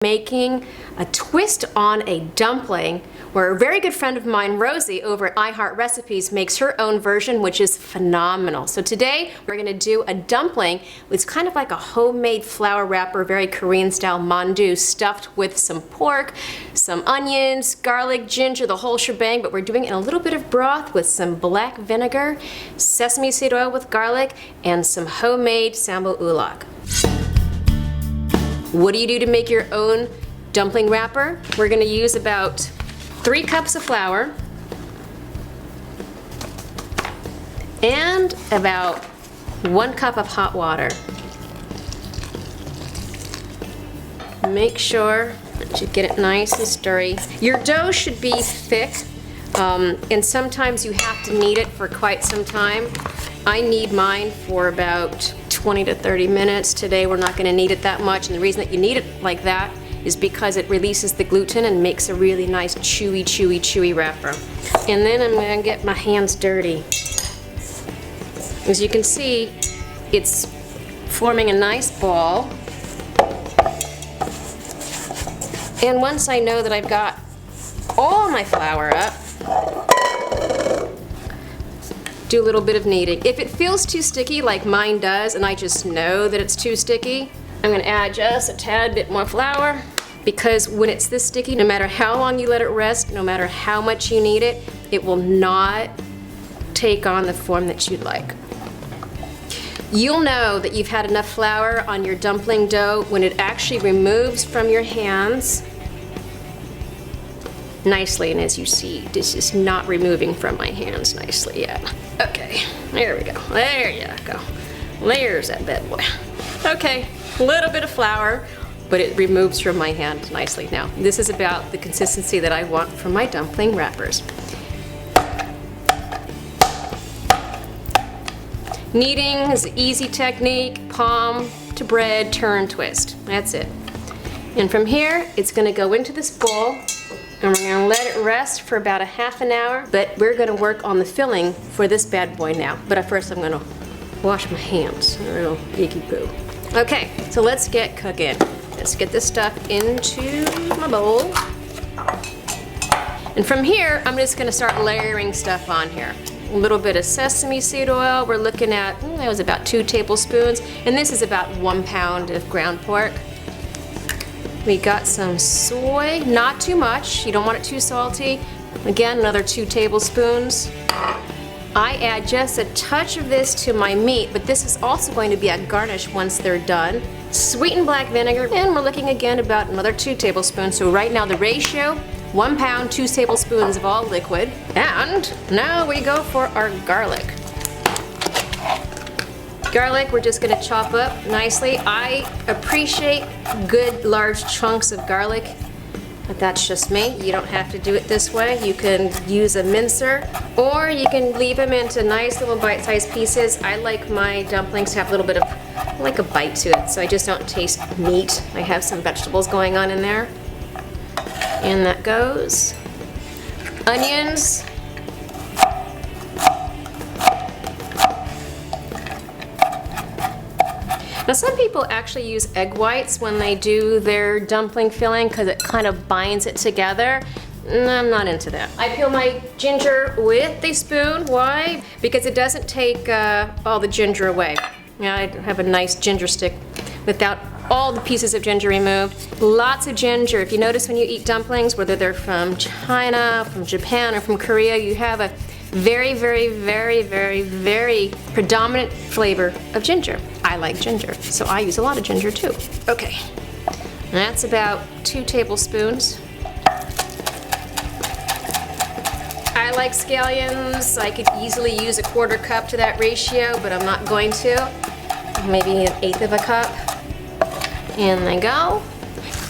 Making a twist on a dumpling where a very good friend of mine, Rosie, over at iHeart Recipes makes her own version, which is phenomenal. So today we're going to do a dumpling. It's kind of like a homemade flour wrapper, very Korean style mandu, stuffed with some pork, some onions, garlic, ginger, the whole shebang, but we're doing it in a little bit of broth with some black vinegar, sesame seed oil with garlic, and some homemade sambo ulak. What do you do to make your own dumpling wrapper? We're going to use about 3 cups of flour and about 1 cup of hot water. Make sure that you get it nice and stirry. Your dough should be thick, and sometimes you have to knead it for quite some time. I knead mine for about 20 to 30 minutes. Today we're not going to knead it that much, and the reason that you knead it like that is because it releases the gluten and makes a really nice chewy wrapper. And then I'm going to get my hands dirty. As you can see, it's forming a nice ball. And once I know that I've got all my flour up, do a little bit of kneading. If it feels too sticky like mine does, and I just know that it's too sticky, I'm going to add just a tad bit more flour, because when it's this sticky, no matter how long you let it rest, no matter how much you knead it, it will not take on the form that you'd like. You'll know that you've had enough flour on your dumpling dough when it actually removes from your hands nicely, and as you see, this is not removing from my hands nicely yet. Okay, there we go. There you go. There's that bad boy. Okay, a little bit of flour, but it removes from my hand nicely. Now, this is about the consistency that I want for my dumpling wrappers. Kneading is an easy technique. Palm to bread, turn, twist. That's it. And from here, it's going to go into this bowl, and we're going to let it rest for about a half an hour, but we're going to work on the filling for this bad boy now. But first I'm going to wash my hands. A little icky poo. Okay, so let's get cooking. Let's get this stuff into my bowl. And from here, I'm just going to start layering stuff on here. A little bit of sesame seed oil. We're looking at, that was about 2 tablespoons, and this is about 1 pound of ground pork. We got some soy, not too much, you don't want it too salty. Again, another 2 tablespoons. I add just a touch of this to my meat, but this is also going to be a garnish once they're done. Sweetened black vinegar, and we're looking again about another 2 tablespoons. So right now the ratio, 1 pound, 2 tablespoons of all liquid. And now we go for our garlic. Garlic, we're just going to chop up nicely. I appreciate good large chunks of garlic, but that's just me. You don't have to do it this way. You can use a mincer, or you can leave them into nice little bite-sized pieces. I like my dumplings to have a little bit of, like a bite to it, so I just don't taste meat. I have some vegetables going on in there. And that goes. Onions. Now some people actually use egg whites when they do their dumpling filling because it kind of binds it together. I'm not into that. I peel my ginger with a spoon. Why? Because it doesn't take all the ginger away. I have a nice ginger stick without all the pieces of ginger removed. Lots of ginger. If you notice when you eat dumplings, whether they're from China, from Japan, or from Korea, you have a very predominant flavor of ginger. I like ginger, so I use a lot of ginger too. Okay, that's about 2 tablespoons. I like scallions. I could easily use a 1/4 cup to that ratio, but I'm not going to. Maybe 1/8 of a cup. In they go.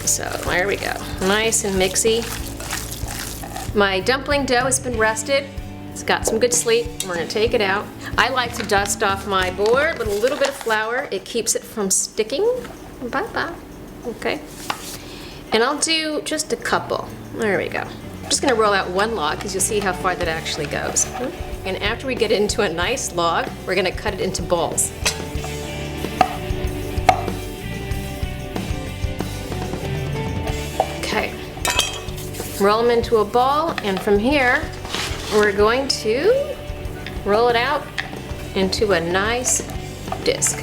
So there we go. Nice and mixy. My dumpling dough has been rested. It's got some good sleep. We're going to take it out. I like to dust off my board with a little bit of flour. It keeps it from sticking. Bye-bye. Okay. And I'll do just a couple. There we go. I'm just going to roll out 1 log because you'll see how far that actually goes. And after we get into a nice log, we're going to cut it into balls. Roll them into a ball, and from here, we're going to roll it out into a nice disc.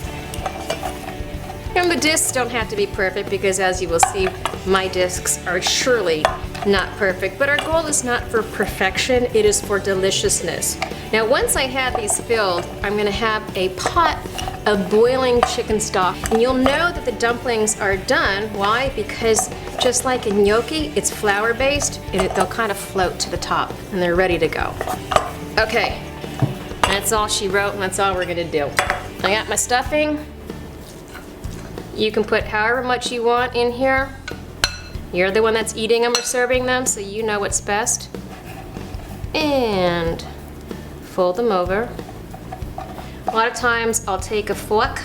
And the discs don't have to be perfect because, as you will see, my discs are surely not perfect, but our goal is not for perfection, it is for deliciousness. Now, once I have these filled, I'm gonna have a pot of boiling chicken stock. And you'll know that the dumplings are done. Why? Because just like in gnocchi, it's flour-based, and they'll kind of float to the top, and they're ready to go. Okay, that's all she wrote, and that's all we're gonna do. I got my stuffing. You can put however much you want in here. You're the one that's eating them or serving them, so you know what's best. And fold them over. A lot of times I'll take a fork,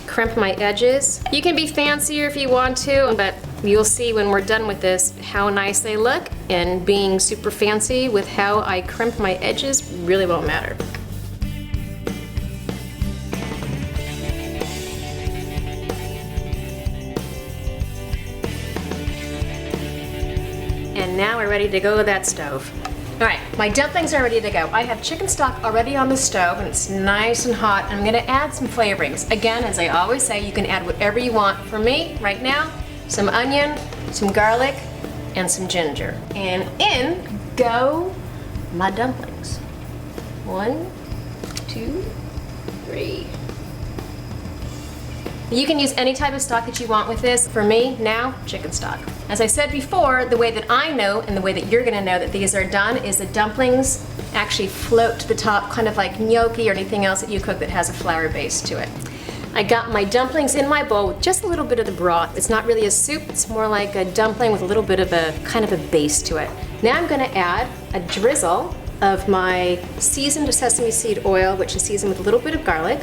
crimp my edges. You can be fancier if you want to, but you'll see when we're done with this how nice they look, and being super fancy with how I crimp my edges really won't matter. And now we're ready to go to that stove. All right, my dumplings are ready to go. I have chicken stock already on the stove, and it's nice and hot. I'm gonna add some flavorings. Again, as I always say, you can add whatever you want. For me, right now, some onion, some garlic, and some ginger. And in go my dumplings. 1, 2, 3. You can use any type of stock that you want with this. For me, now, chicken stock. As I said before, the way that I know and the way that you're gonna know that these are done is the dumplings actually float to the top, kind of like gnocchi or anything else that you cook that has a flour base to it. I got my dumplings in my bowl with just a little bit of the broth. It's not really a soup, it's more like a dumpling with a little bit of a kind of a base to it. Now I'm gonna add a drizzle of my seasoned sesame seed oil, which is seasoned with a little bit of garlic.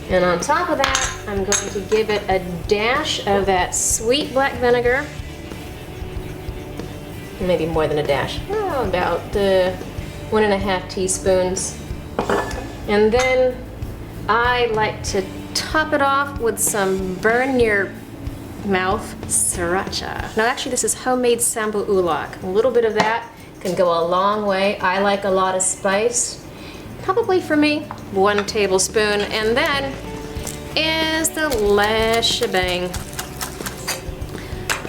And on top of that, I'm going to give it a dash of that sweet black vinegar. Maybe more than a dash. Oh, about 1.5 teaspoons. And then I like to top it off with some burn your mouth sriracha. Now actually this is homemade sambu ulak. A little bit of that can go a long way. I like a lot of spice. Probably for me, 1 tablespoon, and then is the last shebang.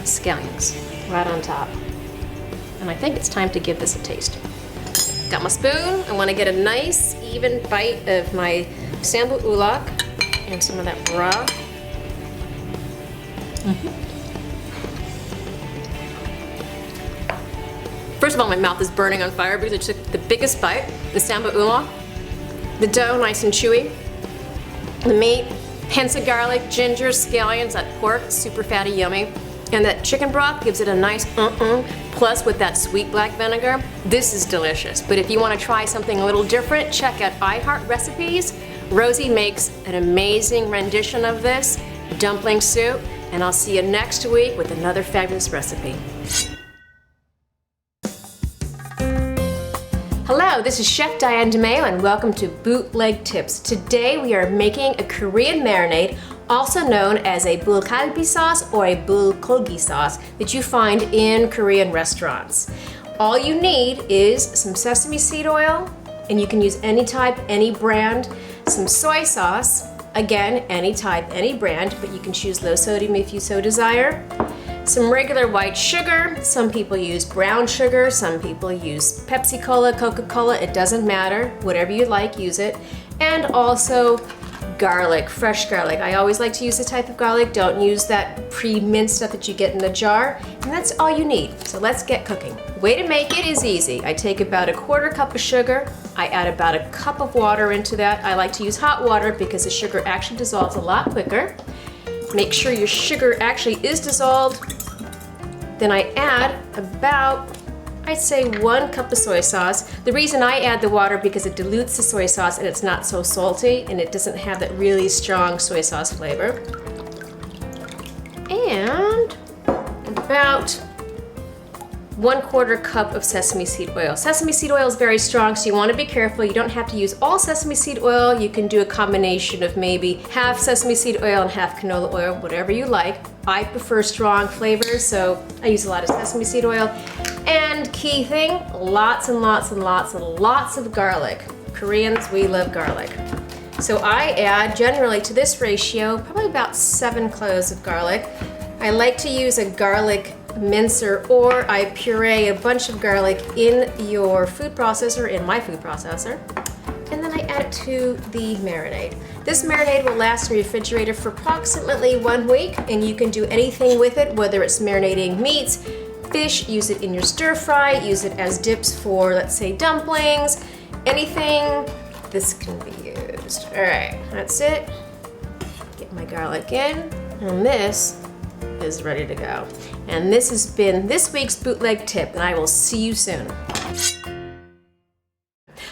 Scallions, right on top. And I think it's time to give this a taste. Got my spoon, I wanna get a nice, even bite of my sambu ulak and some of that broth. First of all, my mouth is burning on fire because I took the biggest bite, the sambu ulak. The dough, nice and chewy. The meat, hints of garlic, ginger, scallions, that pork, super fatty, yummy. And that chicken broth gives it a nice plus with that sweet black vinegar. This is delicious. But if you want to try something a little different, check out iHeart Recipes. Rosie makes an amazing rendition of this dumpling soup, and I'll see you next week with another fabulous recipe. Hello, this is Chef Diane DeMayo, and welcome to Bootleg Tips. Today we are making a Korean marinade, also known as a bulgalbi sauce or a bulgogi sauce that you find in Korean restaurants. All you need is some sesame seed oil, and you can use any type, any brand, some soy sauce, again, any type, any brand, but you can choose low sodium if you so desire. Some regular white sugar, some people use brown sugar, some people use Pepsi Cola, Coca-Cola, it doesn't matter, whatever you like, use it. And also garlic, fresh garlic. I always like to use this type of garlic, don't use that pre-minced stuff that you get in the jar, and that's all you need. So let's get cooking. The way to make it is easy. I take about 1/4 cup of sugar, I add about 1 cup of water into that. I like to use hot water because the sugar actually dissolves a lot quicker. Make sure your sugar actually is dissolved. Then I add about, I'd say 1 cup of soy sauce. The reason I add the water because it dilutes the soy sauce and it's not so salty and it doesn't have that really strong soy sauce flavor. And about 1/4 cup of sesame seed oil. Sesame seed oil is very strong, so you want to be careful. You don't have to use all sesame seed oil. You can do a combination of maybe half sesame seed oil and half canola oil, whatever you like. I prefer strong flavors, so I use a lot of sesame seed oil. And key thing, lots and lots and lots and lots of garlic. Koreans, we love garlic. So I add generally to this ratio probably about 7 cloves of garlic. I like to use a garlic mincer, or I puree a bunch of garlic in your food processor, in my food processor, and then I add it to the marinade. This marinade will last in the refrigerator for approximately 1 week, and you can do anything with it, whether it's marinating meats, fish, use it in your stir fry, use it as dips for, let's say, dumplings, anything, this can be used. All right, that's it. Get my garlic in, and this is ready to go. And this has been this week's bootleg tip, and I will see you soon.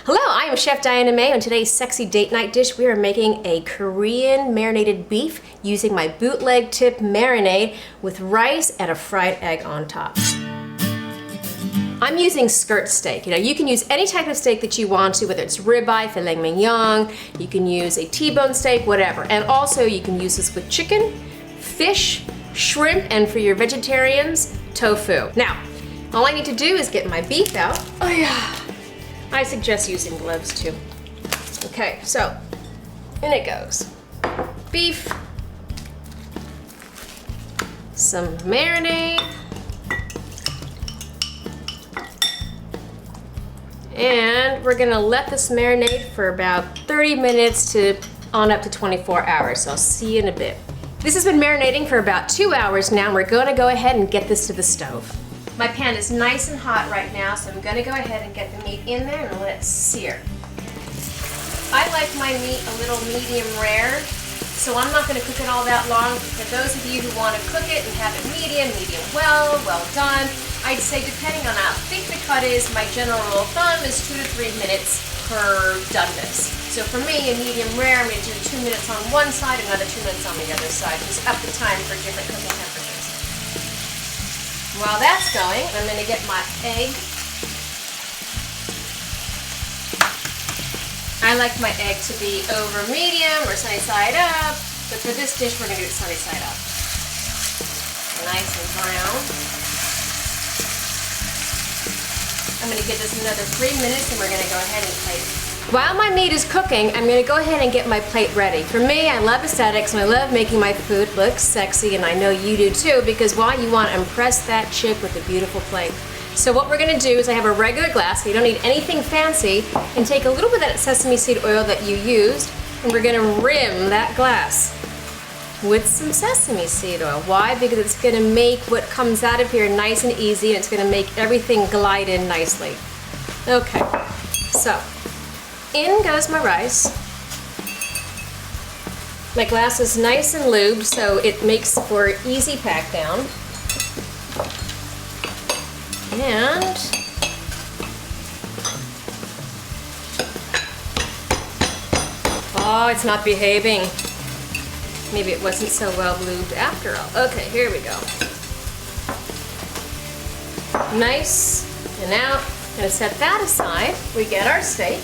Hello, I am Chef Diana May. On today's sexy date night dish, we are making a Korean marinated beef using my bootleg tip marinade with rice and a fried egg on top. I'm using skirt steak. You can use any type of steak that you want to, whether it's ribeye, filet mignon, you can use a T-bone steak, whatever. And also you can use this with chicken, fish, shrimp, and for your vegetarians, tofu. Now, all I need to do is get my beef out. Oh yeah. I suggest using gloves too. Okay, so in it goes. Beef, some marinade, and we're gonna let this marinate for about 30 minutes to on up to 24 hours. So I'll see you in a bit. This has been marinating for about 2 hours now, and we're gonna go ahead and get this to the stove. My pan is nice and hot right now, so I'm gonna go ahead and get the meat in there and let it sear. I like my meat a little medium rare, so I'm not gonna cook it all that long. For those of you who wanna cook it and have it medium well done, I'd say depending on how thick the cut is, my general rule of thumb is 2 to 3 minutes per doneness. So for me, a medium rare, I'm going to do 2 minutes on one side, another 2 minutes on the other side. Just up the time for different cooking temperatures. While that's going, I'm going to get my egg. I like my egg to be over medium or sunny side up, but for this dish, we're going to do it sunny side up. Nice and brown. I'm going to give this another 3 minutes, and we're going to go ahead and plate it. While my meat is cooking, I'm going to go ahead and get my plate ready. For me, I love aesthetics, and I love making my food look sexy, and I know you do too, because why? You want to impress that chick with a beautiful plate. So what we're going to do is I have a regular glass, so you don't need anything fancy, and take a little bit of that sesame seed oil that you used, and we're going to rim that glass with some sesame seed oil. Why? Because it's going to make what comes out of here nice and easy, and it's going to make everything glide in nicely. Okay, so in goes my rice. My glass is nice and lubed, so it makes for easy pack down. And oh, it's not behaving. Maybe it wasn't so well lubed after all. Okay, here we go. Nice and out. I'm gonna set that aside. We get our steak.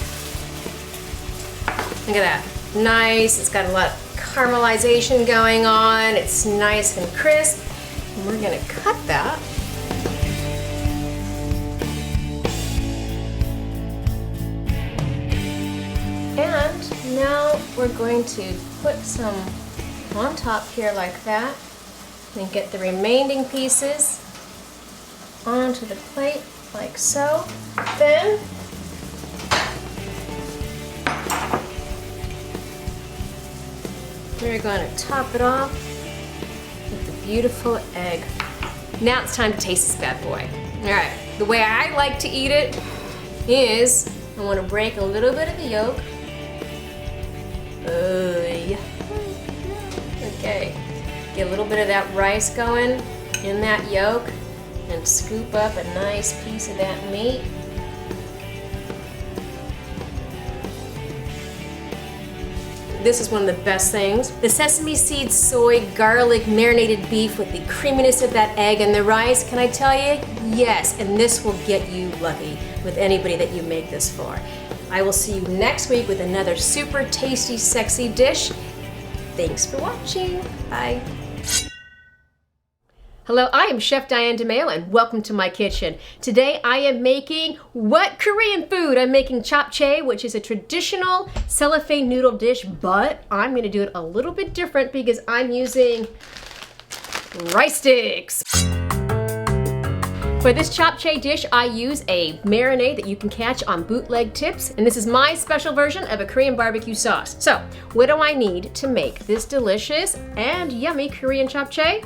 Look at that. Nice. It's got a lot of caramelization going on. It's nice and crisp. And we're gonna cut that. And now we're going to put some on top here like that, and get the remaining pieces onto the plate like so. Then we're going to top it off with the beautiful egg. Now it's time to taste this bad boy. All right, the way I like to eat it is I want to break a little bit of the yolk. Yeah. Okay, get a little bit of that rice going in that yolk and scoop up a nice piece of that meat. this is one of the best things. The sesame seed, soy, garlic, marinated beef with the creaminess of that egg and the rice. Can I tell you? Yes, and this will get you lucky with anybody that you make this for. I will see you next week with another super tasty, sexy dish. Thanks for watching. Bye. Hello, I am Chef Diane DeMeo and welcome to my kitchen. Today I am making what Korean food? I'm making japchae, which is a traditional cellophane noodle dish, but I'm gonna do it a little bit different because I'm using rice sticks. For this japchae dish, I use a marinade that you can catch on Bootleg Tips, and this is my special version of a Korean barbecue sauce. So, what do I need to make this delicious and yummy Korean japchae?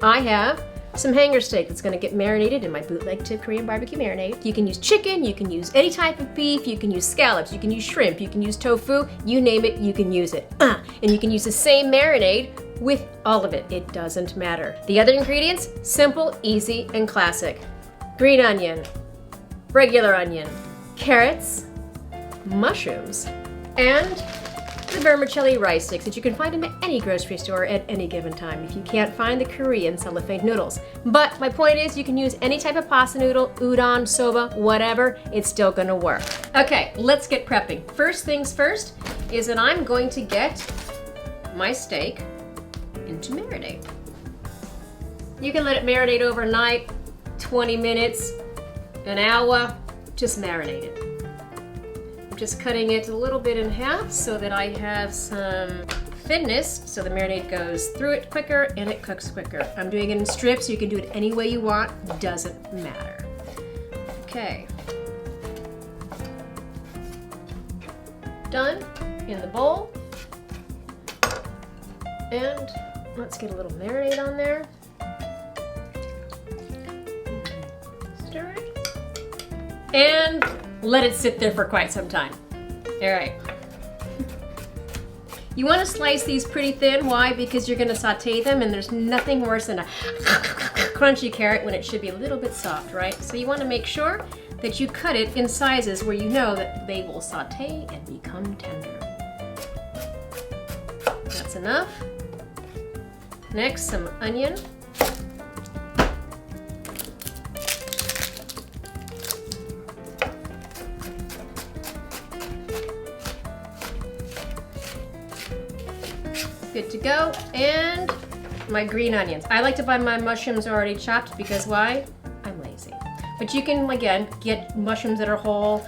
I have some hanger steak that's gonna get marinated in my Bootleg Tip Korean barbecue marinade. You can use chicken, you can use any type of beef, you can use scallops, you can use shrimp, you can use tofu, you name it, you can use it. And you can use the same marinade with all of it. It doesn't matter. The other ingredients, simple, easy, and classic. Green onion, regular onion, carrots, mushrooms, and the vermicelli rice sticks that you can find in any grocery store at any given time if you can't find the Korean cellophane noodles. But my point is you can use any type of pasta noodle, udon, soba, whatever, it's still gonna work. Okay, let's get prepping. First things first is that I'm going to get my steak into marinade. You can let it marinate overnight, 20 minutes, an hour, just marinate it. I'm just cutting it a little bit in half so that I have some thinness so the marinade goes through it quicker and it cooks quicker. I'm doing it in strips, so you can do it any way you want, doesn't matter. Okay. Done in the bowl. And let's get a little marinade on there. Stir it. And let it sit there for quite some time. All right. You want to slice these pretty thin. Why? Because you're going to saute them, and there's nothing worse than a crunchy carrot when it should be a little bit soft, right? So you want to make sure that you cut it in sizes where you know that they will saute and become tender. That's enough. Next, some onion. Good to go, and my green onions. I like to buy my mushrooms already chopped because why? I'm lazy. But you can, again, get mushrooms that are whole.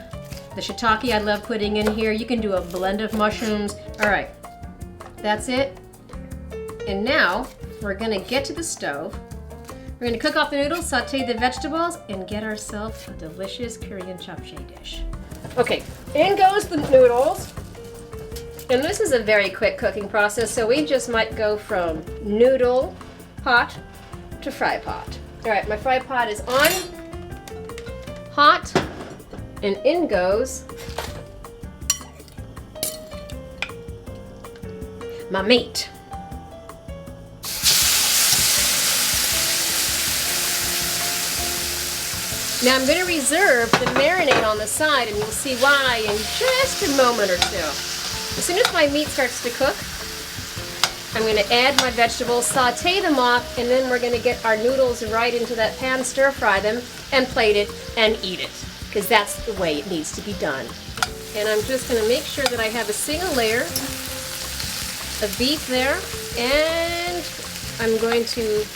The shiitake I love putting in here. You can do a blend of mushrooms. All right, that's it. And now we're gonna get to the stove. We're gonna cook off the noodles, saute the vegetables, and get ourselves a delicious Korean japchae dish. Okay, in goes the noodles. And this is a very quick cooking process, so we just might go from noodle pot to fry pot. All right, my fry pot is on, hot, and in goes my meat. Now I'm going to reserve the marinade on the side, and you'll see why in just a moment or two. As soon as my meat starts to cook, I'm going to add my vegetables, saute them off, and then we're going to get our noodles right into that pan, stir fry them, and plate it and eat it, because that's the way it needs to be done. And I'm just going to make sure that I have a single layer of beef there, and I'm going to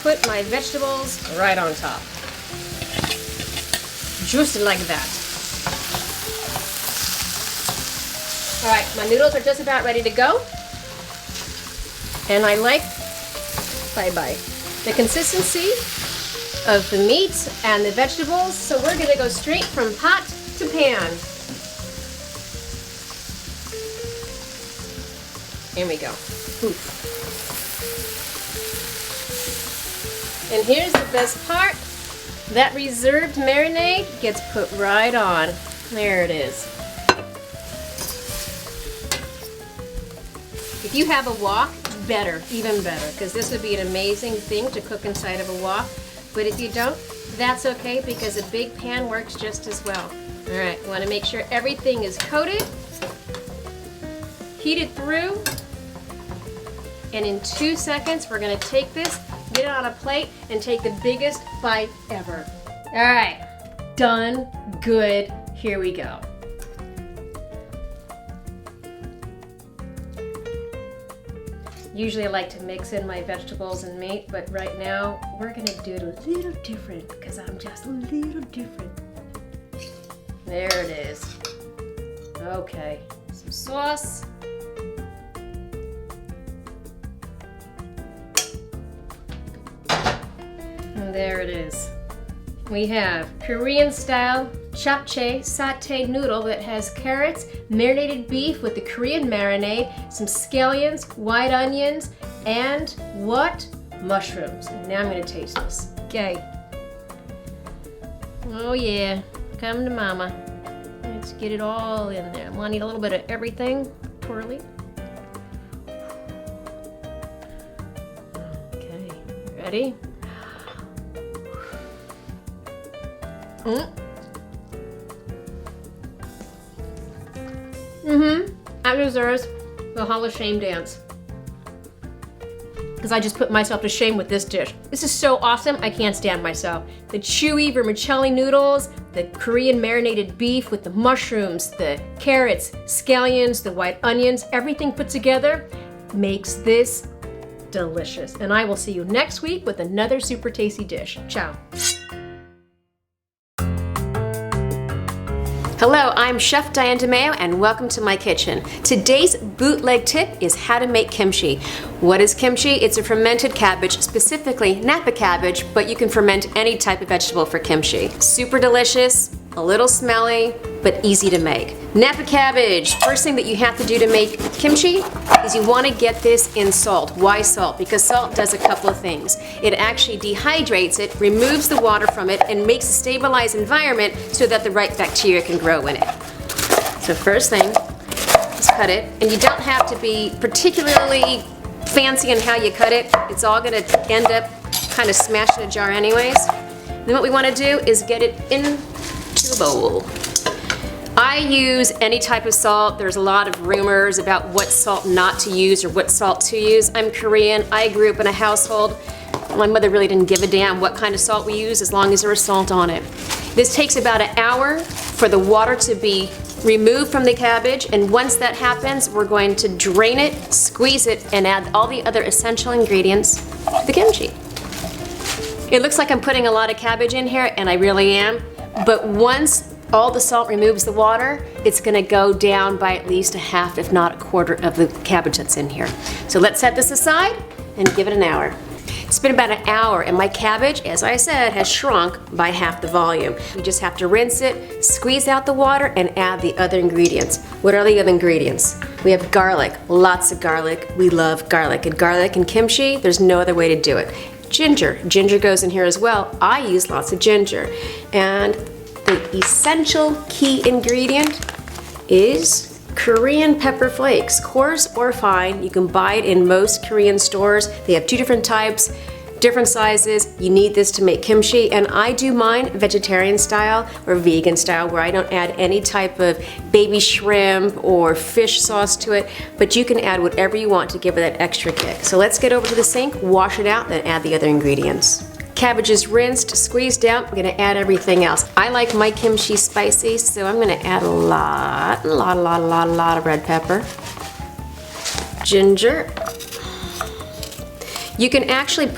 put my vegetables right on top. Just like that. All right, my noodles are just about ready to go. And I like, the consistency of the meat and the vegetables. So we're gonna go straight from pot to pan. Here we go. Poof. And here's the best part. That reserved marinade gets put right on. There it is. If you have a wok, better, even better, because this would be an amazing thing to cook inside of a wok. But if you don't, that's okay, because a big pan works just as well. All right, you want to make sure everything is coated. heat it through, and in 2 seconds, we're gonna take this, get it on a plate, and take the biggest bite ever. All right, done, good, here we go. Usually I like to mix in my vegetables and meat, but right now we're gonna do it a little different because I'm just a little different. There it is. Okay, some sauce. And there it is. We have Korean style japchae sauteed noodle that has carrots, marinated beef with the Korean marinade, some scallions, white onions, and what? Mushrooms. And now I'm gonna taste this. Okay. Oh yeah, come to mama. Let's get it all in there. I'm gonna need a little bit of everything. Twirly. Okay, ready? That deserves the Hall of Shame dance. Because I just put myself to shame with this dish. This is so awesome, I can't stand myself. The chewy vermicelli noodles, the Korean marinated beef with the mushrooms, the carrots, scallions, the white onions, everything put together makes this delicious. And I will see you next week with another super tasty dish. Ciao. Hello, I'm Chef Diane DeMayo and welcome to my kitchen. Today's bootleg tip is how to make kimchi. What is kimchi? It's a fermented cabbage, specifically Napa cabbage, but you can ferment any type of vegetable for kimchi. Super delicious, a little smelly, but easy to make. Napa cabbage, first thing that you have to do to make kimchi is you want to get this in salt. Why salt? Because salt does a couple of things. It actually dehydrates it, removes the water from it, and makes a stabilized environment so that the right bacteria can grow in it. So first thing is cut it, and you don't have to be particularly fancy in how you cut it. It's all going to end up kind of smashed in a jar anyways. Then what we want to do is get it into a bowl. I use any type of salt. There's a lot of rumors about what salt not to use or what salt to use. I'm Korean. I grew up in a household. My mother really didn't give a damn what kind of salt we use as long as there was salt on it. This takes about an hour for the water to be removed from the cabbage, and once that happens, we're going to drain it, squeeze it, and add all the other essential ingredients to the kimchi. It looks like I'm putting a lot of cabbage in here, and I really am, but once all the salt removes the water, it's gonna go down by at least a half, if not a quarter of the cabbage that's in here. So let's set this aside and give it an hour. It's been about an hour and my cabbage, as I said, has shrunk by half the volume. You just have to rinse it, squeeze out the water, and add the other ingredients. What are the other ingredients? We have garlic, lots of garlic. We love garlic. And garlic and kimchi, there's no other way to do it. Ginger, ginger goes in here as well. I use lots of ginger. And the essential key ingredient is Korean pepper flakes, coarse or fine. You can buy it in most Korean stores. They have two different types, different sizes. You need this to make kimchi, and I do mine vegetarian style or vegan style, where I don't add any type of baby shrimp or fish sauce to it, but you can add whatever you want to give it that extra kick. So let's get over to the sink, wash it out, then add the other ingredients. Cabbage is rinsed, squeezed out. I'm gonna add everything else. I like my kimchi spicy, so I'm gonna add a lot of red pepper, ginger. You can actually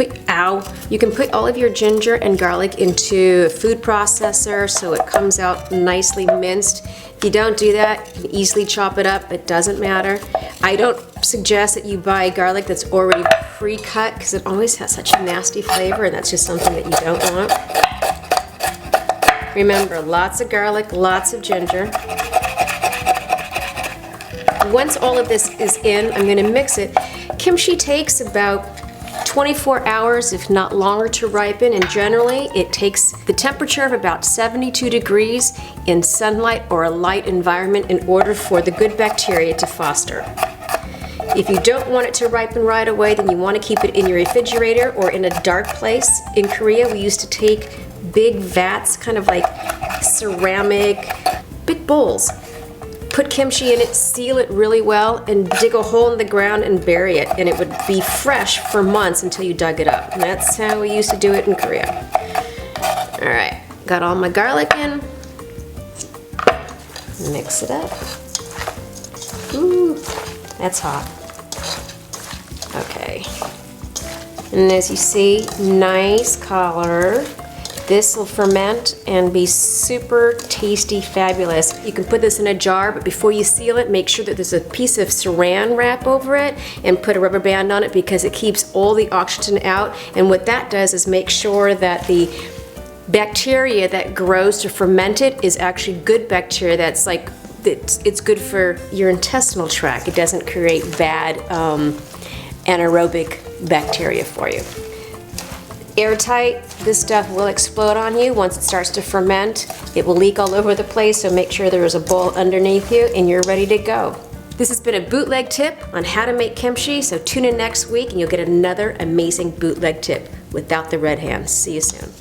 you can put all of your ginger and garlic into a food processor so it comes out nicely minced. If you don't do that, you can easily chop it up, it doesn't matter. I don't suggest that you buy garlic that's already pre-cut because it always has such a nasty flavor, and that's just something that you don't want. Remember, lots of garlic, lots of ginger. Once all of this is in, I'm gonna mix it. Kimchi takes about 24 hours, if not longer, to ripen, and generally it takes the temperature of about 72 degrees in sunlight or a light environment in order for the good bacteria to foster. If you don't want it to ripen right away, then you want to keep it in your refrigerator or in a dark place. In Korea, we used to take big vats, kind of like ceramic, big bowls, put kimchi in it, seal it really well, and dig a hole in the ground and bury it. And it would be fresh for months until you dug it up. And that's how we used to do it in Korea. All right, got all my garlic in. Mix it up. Ooh, that's hot. Okay. And as you see, nice color. This will ferment and be super tasty, fabulous. You can put this in a jar, but before you seal it, make sure that there's a piece of saran wrap over it and put a rubber band on it because it keeps all the oxygen out. And what that does is make sure that the bacteria that grows to ferment it is actually good bacteria that's like, it's good for your intestinal tract. It doesn't create bad anaerobic bacteria for you. Airtight, this stuff will explode on you once it starts to ferment. It will leak all over the place, so make sure there is a bowl underneath you and you're ready to go. This has been a bootleg tip on how to make kimchi, so tune in next week and you'll get another amazing bootleg tip without the red hands. See you soon.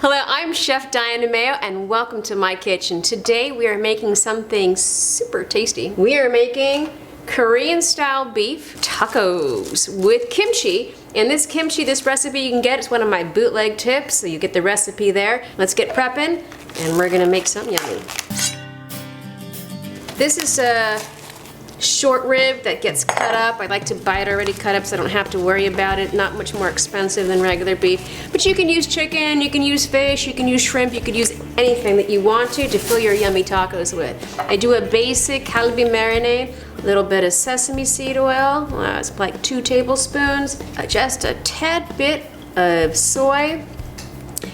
Hello, I'm Chef Diana Mayo and welcome to my kitchen. Today we are making something super tasty. We are making Korean style beef tacos with kimchi. And this kimchi, this recipe you can get, it's one of my bootleg tips, so you get the recipe there. Let's get prepping and we're gonna make some yummy. This is a short rib that gets cut up. I like to buy it already cut up so I don't have to worry about it. Not much more expensive than regular beef. But you can use chicken, you can use fish, you can use shrimp, you can use anything that you want to fill your yummy tacos with. I do a basic kalbi marinade, a little bit of sesame seed oil, it's like 2 tablespoons, just a tad bit of soy,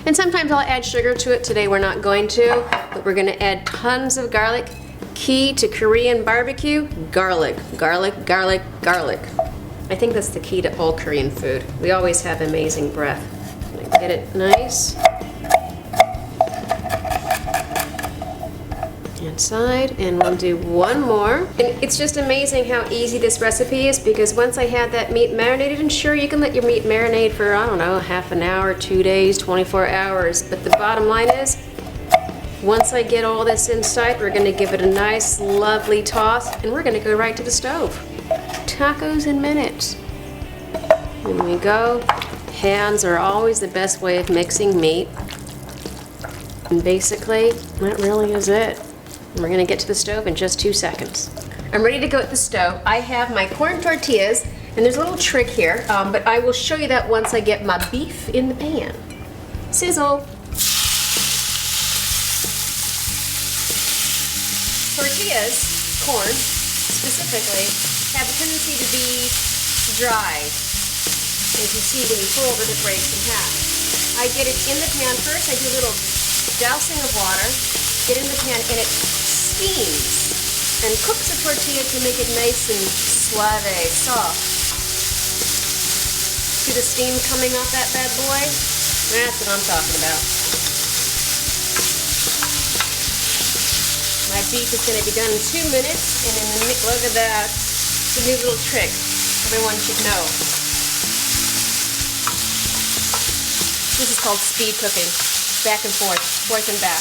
and sometimes I'll add sugar to it. Today we're not going to, but we're gonna add tons of garlic. Key to Korean barbecue, garlic, garlic, garlic, garlic. I think that's the key to all Korean food. We always have amazing breath. Get it nice. Inside, and we'll do one more. And it's just amazing how easy this recipe is because once I had that meat marinated, and sure you can let your meat marinate for, I don't know, half an hour, 2 days, 24 hours, but the bottom line is, once I get all this inside, we're gonna give it a nice, lovely toss, and we're gonna go right to the stove. Tacos in minutes. In we go. Hands are always the best way of mixing meat. And basically, that really is it. And we're gonna get to the stove in just 2 seconds. I'm ready to go at the stove. I have my corn tortillas, and there's a little trick here, but I will show you that once I get my beef in the pan. Sizzle. Tortillas, corn specifically, have a tendency to be dry. As you see, when you fold it, it breaks in half. I get it in the pan first. I do a little dousing of water, get in the pan, and it steams and cooks the tortilla to make it nice and suave, soft. See the steam coming off that bad boy? That's what I'm talking about. My beef is going to be done in 2 minutes, and in the look at that, it's a new little trick everyone should know. This is called speed cooking, back and forth and back.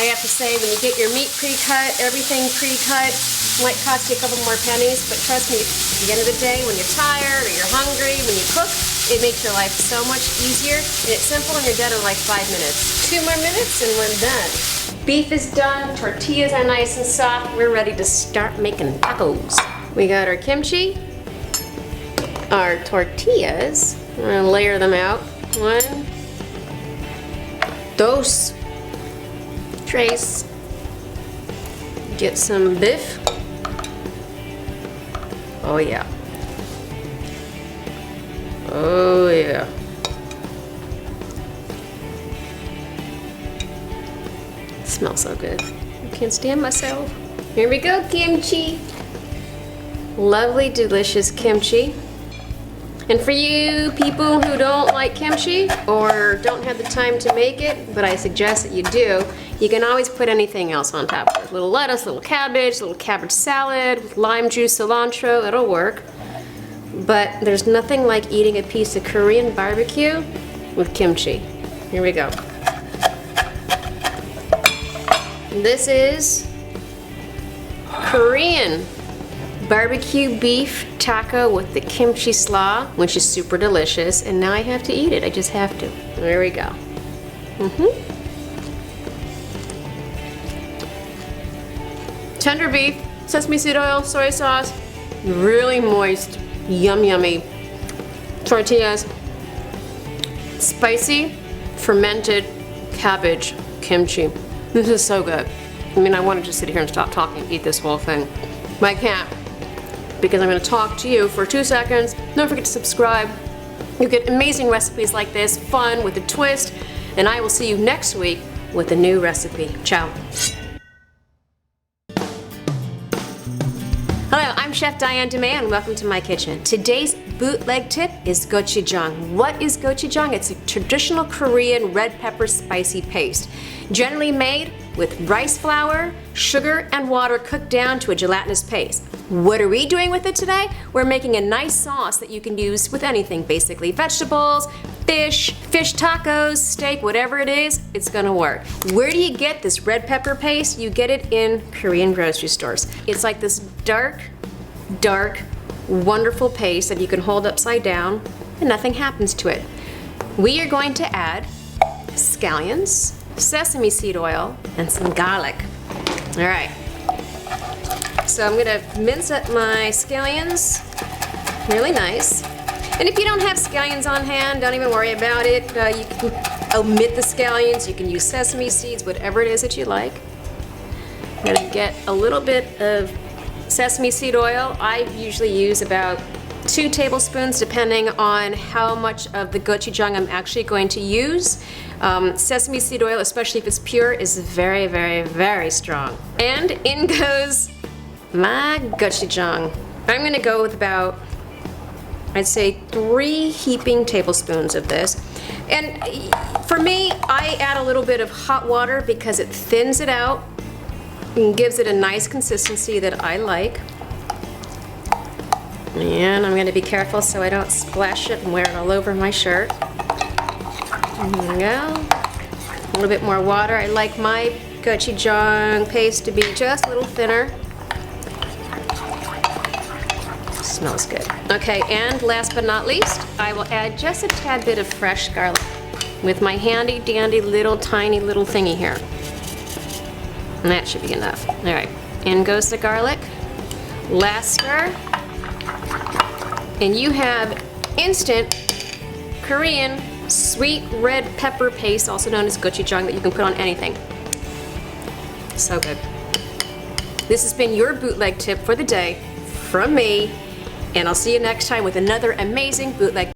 I have to say, when you get your meat pre-cut, everything pre-cut, it might cost you a couple more pennies, but trust me, at the end of the day, when you're tired or you're hungry, when you cook, it makes your life so much easier, and it's simple, and you're done in like 5 minutes. 2 more minutes, and we're done. Beef is done, tortillas are nice and soft, we're ready to start making tacos. We got our kimchi, our tortillas, we're gonna layer them out. 1, 2, 3. Get some beef. Oh yeah. Oh yeah. It smells so good. I can't stand myself. Here we go, kimchi. Lovely, delicious kimchi. And for you people who don't like kimchi or don't have the time to make it, but I suggest that you do, you can always put anything else on top of it. Little lettuce, little cabbage salad, with lime juice, cilantro, it'll work. But there's nothing like eating a piece of Korean barbecue with kimchi. Here we go. This is Korean barbecue beef taco with the kimchi slaw, which is super delicious. And now I have to eat it. I just have to. There we go. Tender beef, sesame seed oil, soy sauce, really moist, yummy tortillas, spicy fermented cabbage kimchi. This is so good. I mean, I want to just sit here and stop talking and eat this whole thing, but I can't because I'm going to talk to you for 2 seconds. Don't forget to subscribe. You get amazing recipes like this, fun with a twist, and I will see you next week with a new recipe. Ciao. Hello, I'm Chef Diane Demay and welcome to my kitchen. Today's bootleg tip is gochujang. What is gochujang? It's a traditional Korean red pepper spicy paste, generally made with rice flour, sugar, and water cooked down to a gelatinous paste. What are we doing with it today? We're making a nice sauce that you can use with anything, basically vegetables, fish tacos, steak, whatever it is, it's gonna work. Where do you get this red pepper paste? You get it in Korean grocery stores. It's like this dark, wonderful paste that you can hold upside down and nothing happens to it. We are going to add scallions, sesame seed oil, and some garlic. All right. So I'm gonna mince up my scallions really nice. And if you don't have scallions on hand, don't even worry about it. You can omit the scallions, you can use sesame seeds, whatever it is that you like. I'm gonna get a little bit of sesame seed oil. I usually use about 2 tablespoons depending on how much of the gochujang I'm actually going to use. Sesame seed oil, especially if it's pure, is very strong. And in goes my gochujang. I'm gonna go with about, I'd say 3 heaping tablespoons of this. And for me, I add a little bit of hot water because it thins it out and gives it a nice consistency that I like. And I'm gonna be careful so I don't splash it and wear it all over my shirt. There we go. A little bit more water. I like my gochujang paste to be just a little thinner. Smells good. Okay, and last but not least, I will add just a tad bit of fresh garlic with my handy dandy little tiny little thingy here. And that should be enough. All right, in goes the garlic. Last stir. And you have instant Korean sweet red pepper paste, also known as gochujang, that you can put on anything. So good. This has been your bootleg tip for the day from me. And I'll see you next time with another amazing bootleg.